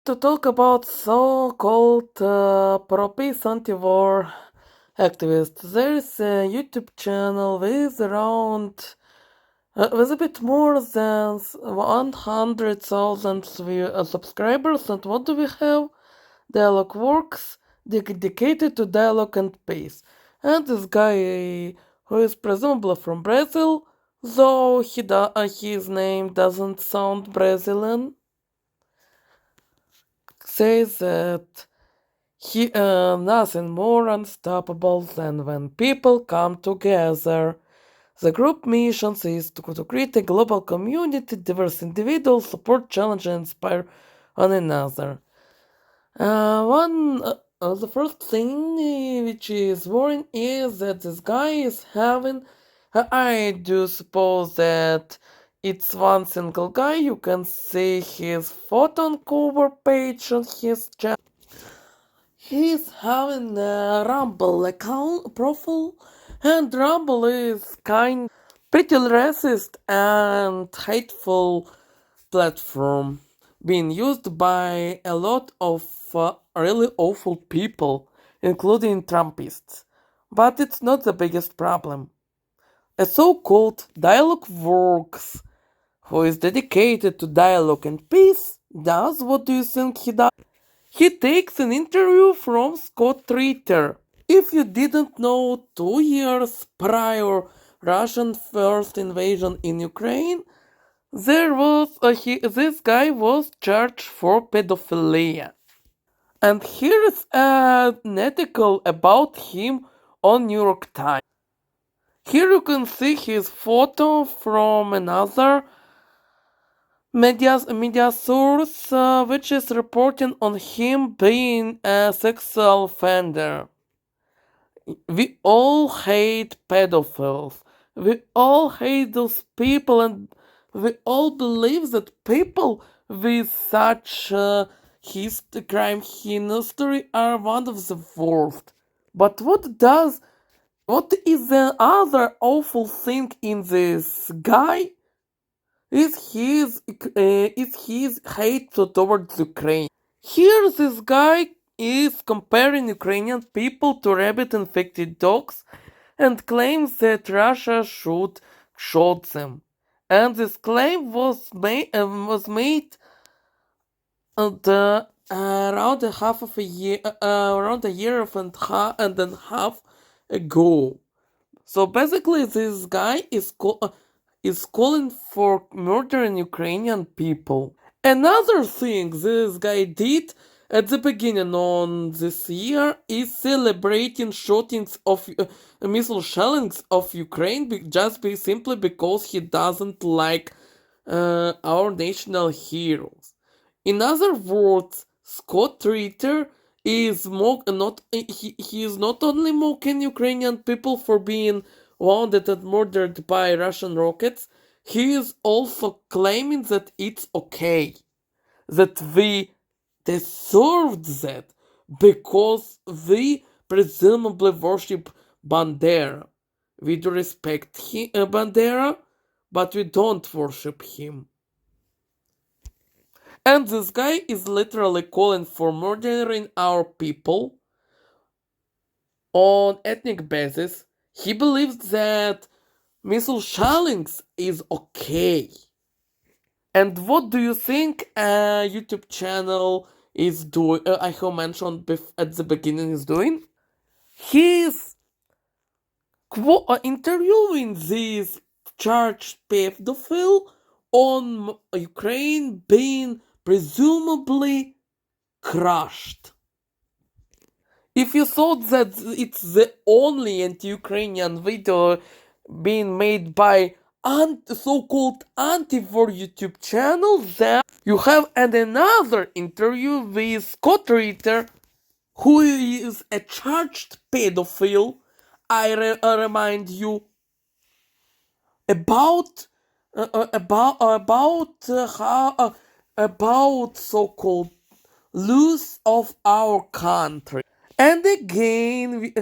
To talk about so-called pro-peace anti-war activists. There is a YouTube channel with around with a bit more than 100,000 subscribers, and what do we have? Dialogue Works, dedicated to dialogue and peace. And this guy, who is presumably from Brazil, though his name doesn't sound Brazilian, says that nothing more unstoppable than when people come together. The group mission is to create a global community, diverse individuals, support, challenge, and inspire one another. The first thing which is worrying is that this guy is having. I do suppose that it's one single guy. You can see his photo on cover page on his channel. He's having a Rumble account profile, and Rumble is pretty racist and hateful platform being used by a lot of really awful people, including Trumpists. But it's not the biggest problem. A so-called Dialogue Works, who is dedicated to dialogue and peace, does what do you think he does? He takes an interview from Scott Ritter. If you didn't know, 2 years prior Russian first invasion in Ukraine, this guy was charged for pedophilia. And here is an article about him on New York Times. Here you can see his photo from another media source which is reporting on him being a sexual offender. We all hate pedophiles. We all hate those people, and we all believe that people with such crime history are one of the worst. But what is the other awful thing in this guy? Is his hate towards Ukraine. Here this guy is comparing Ukrainian people to rabbit-infected dogs and claims that Russia should shoot them. And this claim was made around around a year and a half ago. So basically, this guy is calling for murdering Ukrainian people. Another thing this guy did at the beginning on this year is celebrating shootings of missile shellings of Ukraine simply because he doesn't like our national heroes. In other words, Scott Ritter is he is not only mocking Ukrainian people for being wounded and murdered by Russian rockets, he is also claiming that it's okay, that we deserved that because we presumably worship Bandera. We do respect Bandera, but we don't worship him. And this guy is literally calling for murdering our people on ethnic basis. He believes that missile shellings is okay. And what do you think a YouTube channel is doing? I have mentioned at the beginning is doing. He's interviewing this charged pedophile on Ukraine being presumably crushed. If you thought that it's the only anti-Ukrainian video being made by so-called anti-war YouTube channel, then you have another interview with Scott Ritter, who is a charged pedophile. I remind you about about so-called loss of our country. And again,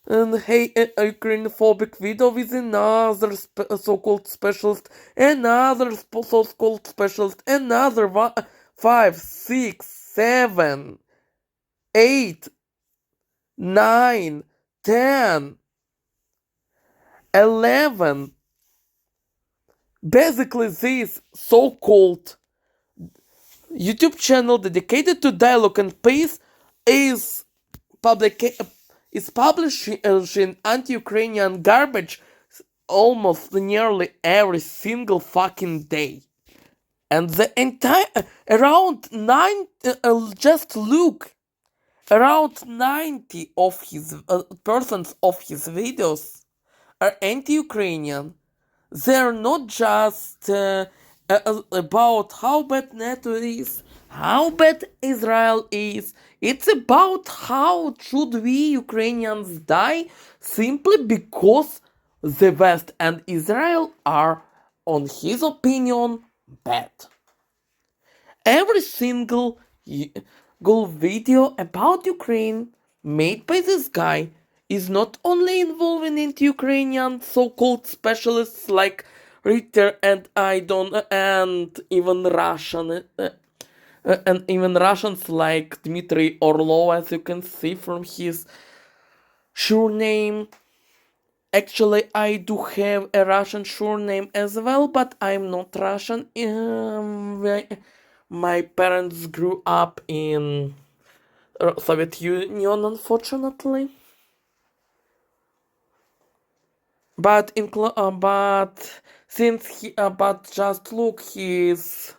ukrainephobic video with another so-called specialist, another so-called specialist, another 5, 6, 7, 8, 9, 10, 11. Basically, this so-called YouTube channel dedicated to dialogue and peace is publishing anti-Ukrainian garbage almost nearly every single fucking day. And the entire around just look, around 90 of his persons of his videos are anti-Ukrainian. They're not just about how bad NATO is, how bad Israel is. It's about how should we Ukrainians die simply because the West and Israel are, on his opinion, bad. Every single video about Ukraine made by this guy is not only involving anti-Ukrainian so-called specialists like Ritter and and even Russians like Dmitry Orlov, as you can see from his surname. Actually, I do have a Russian surname as well, but I'm not Russian. My parents grew up in Soviet Union, unfortunately. But just look, his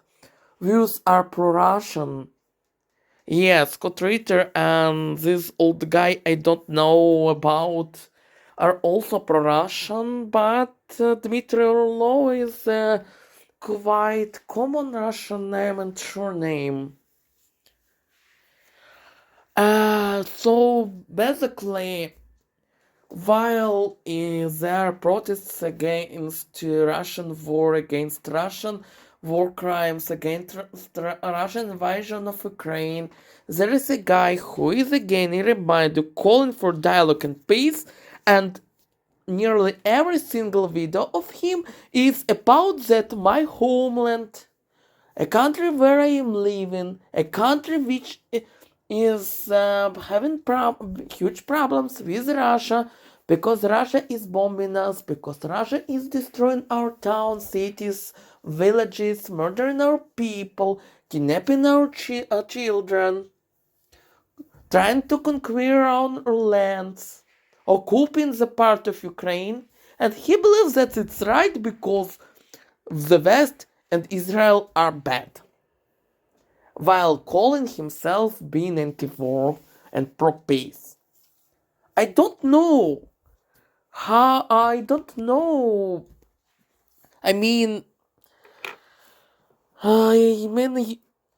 views are pro-Russian. Yes, Scott Ritter and this old guy I don't know about are also pro-Russian, but Dmitry Orlov is a quite common Russian name and surname. So basically, while there are protests against Russian war, against Russian war crimes, against Russian invasion of Ukraine, there is a guy who is again, I remind you, calling for dialogue and peace, and nearly every single video of him is about that my homeland, a country where I am living, a country which is having huge problems with Russia, because Russia is bombing us, because Russia is destroying our towns, cities, villages, murdering our people, kidnapping our children, trying to conquer our lands, occupying the part of Ukraine, and he believes that it's right because the West and Israel are bad, while calling himself being anti-war and pro-peace. I don't know. I mean,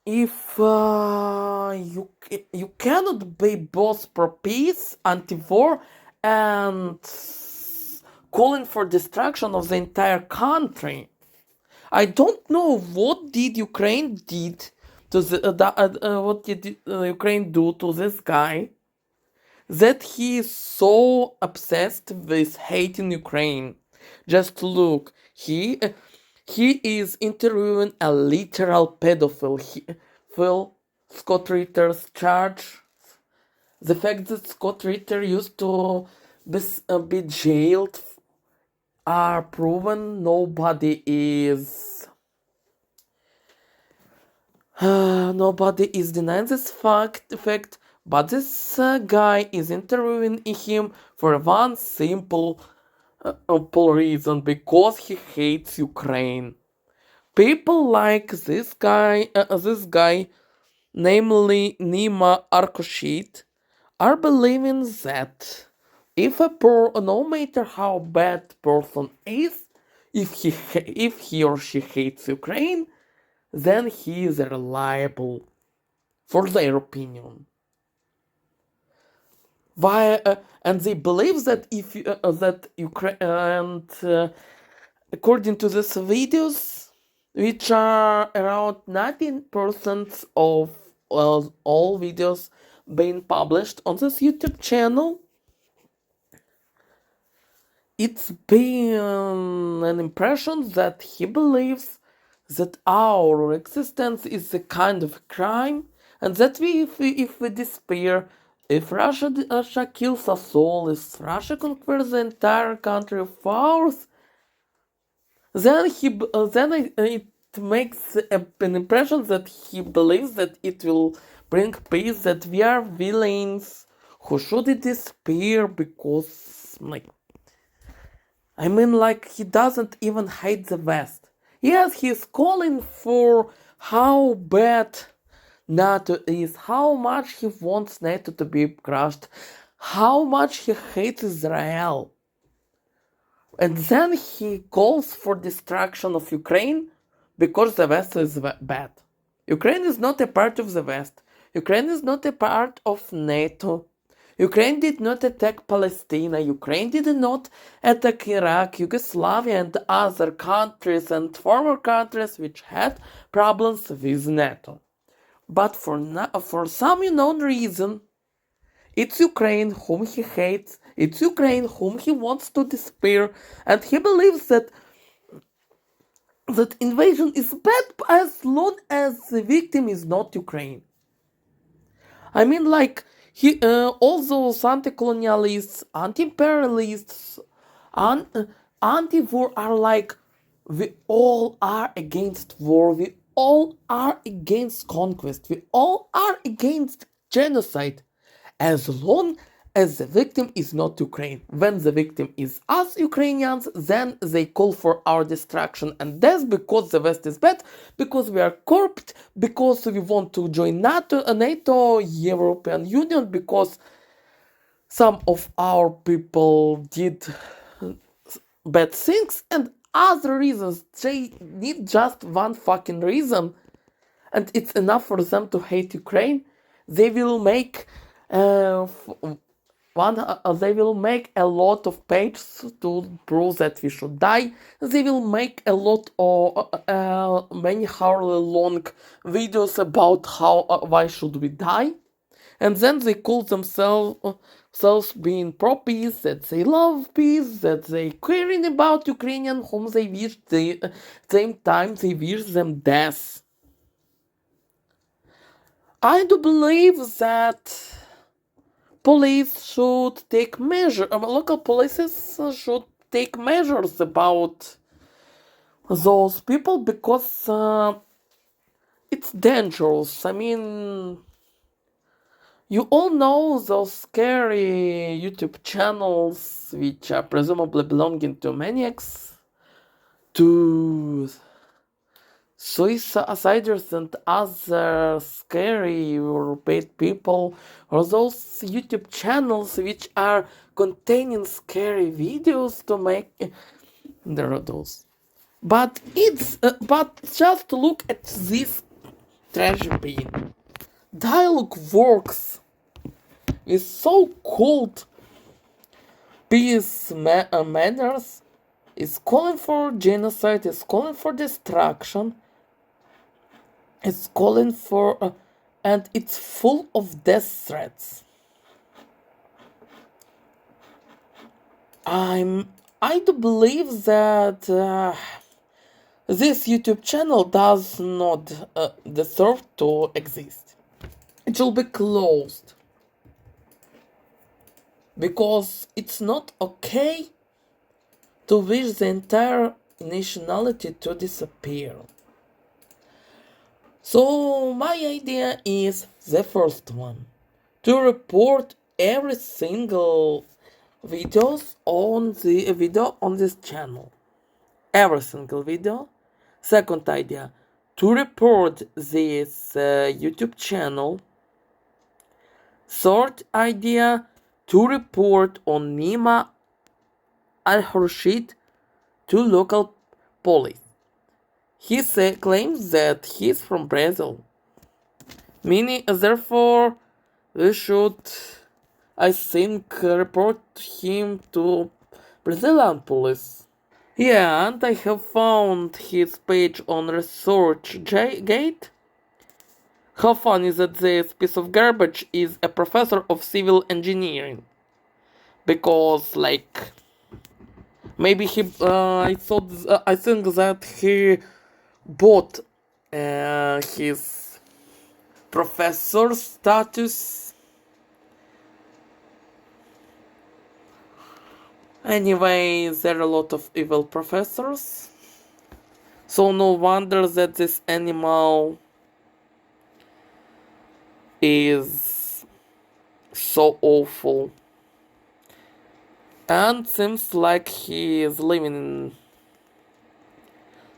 if you cannot be both pro-peace, anti-war, and calling for destruction of the entire country. I don't know what did Ukraine did to what did Ukraine do to this guy that he is so obsessed with hating Ukraine. Just look, he is interviewing a literal pedophile. Scott Ritter's charge. The fact that Scott Ritter used to be jailed are proven. Nobody is denying this fact, but this guy is interviewing him for one simple reason, because he hates Ukraine. People like this guy, namely Nima Arkoshit, are believing that if no matter how bad person is, if he or she hates Ukraine, then he is reliable for their opinion. And they believe that according to these videos, which are around 19% of all videos being published on this YouTube channel, it's been an impression that he believes that our existence is a kind of crime, and that if we despair, if Russia kills us all, if Russia conquers the entire country of ours, it makes an impression that he believes that it will bring peace, that we are villains who should disappear because, like, I mean, like, he doesn't even hate the West. Yes, he's calling for how bad NATO is, how much he wants NATO to be crushed, how much he hates Israel. And then he calls for destruction of Ukraine because the West is bad. Ukraine is not a part of the West. Ukraine is not a part of NATO. Ukraine did not attack Palestine. Ukraine did not attack Iraq, Yugoslavia, and other countries and former countries which had problems with NATO. But for some unknown reason, it's Ukraine whom he hates, it's Ukraine whom he wants to despair, and he believes that invasion is bad as long as the victim is not Ukraine. I mean, like, all those anti-colonialists, anti-imperialists, anti-war are like, we all are against war, we all are against conquest, we all are against genocide, as long as the victim is not Ukraine. When the victim is us Ukrainians, then they call for our destruction. And that's because the West is bad, because we are corrupt, because we want to join NATO, European Union, because some of our people did bad things, and other reasons. They need just one fucking reason, and it's enough for them to hate Ukraine. They will make they will make a lot of pages to prove that we should die. They will make a lot of many hour-long videos about why should we die, and then they call themselves being pro-peace, that they love peace, that they caring about Ukrainian whom they wish the same time they wish them death. I do believe that police should take measures, local policies should take measures about those people, because it's dangerous. I mean, you all know those scary YouTube channels which are presumably belonging to maniacs, to suiciders and other scary or bad people, or those YouTube channels which are containing scary videos to make. There are those, but just look at this tragedy. Dialogue works with so-called peace manners. Is calling for genocide, is calling for destruction, it's calling for, and it's full of death threats. I do believe that this YouTube channel does not deserve to exist. It should be closed, because it's not okay to wish the entire nationality to disappear. So my idea is the first one, to report every single videos on the video on this channel. Every single video. Second idea, to report this YouTube channel. Third idea, to report on Nima Al-Horshid to local police. He claims that he's from Brazil. Meaning, therefore, we should, I think, report him to Brazilian police. Yeah, and I have found his page on ResearchGate. How funny that this piece of garbage is a professor of civil engineering. Because, like, maybe I think that he bought his professor status. Anyway, there are a lot of evil professors. So no wonder that this animal is so awful. And seems like he is living in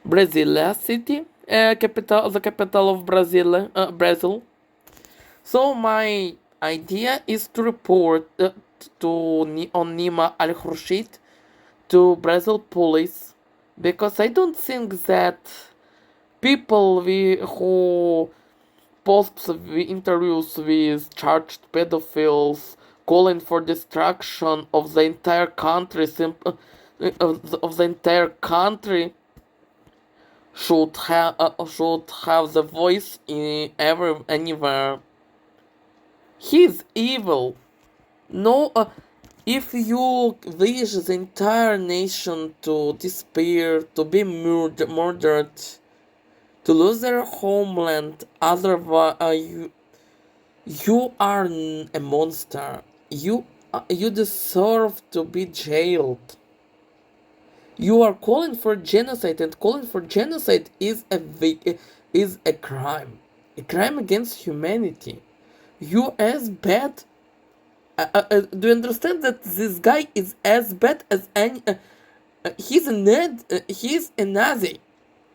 Brasilia city, the capital of Brazil. So my idea is to report on Nima Al Khurshid to Brazil police, because I don't think that people who post interviews with charged pedophiles calling for destruction of the entire country should have the voice anywhere. He's evil. No, if you wish the entire nation to despair, to be murdered, to lose their homeland, otherwise you are a monster. You deserve to be jailed. You are calling for genocide, and calling for genocide is a crime against humanity. You as bad. Do you understand that this guy is as bad as any? He's a Nazi.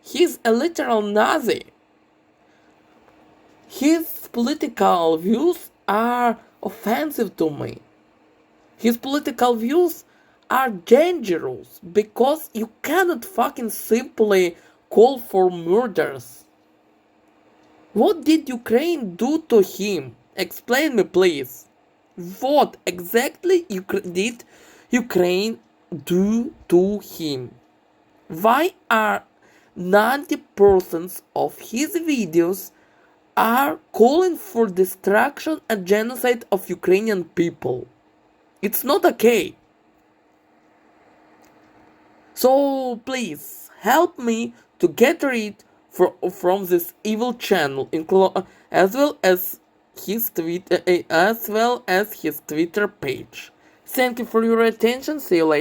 He's a literal Nazi. His political views are offensive to me. His political views are dangerous because you cannot fucking simply call for murders. What did Ukraine do to him? Explain me, please. What exactly did Ukraine do to him? Why are 90% of his videos are calling for destruction and genocide of Ukrainian people? It's not okay. So please help me to get rid from this evil channel, as well as his Twitter page. Thank you for your attention. See you later.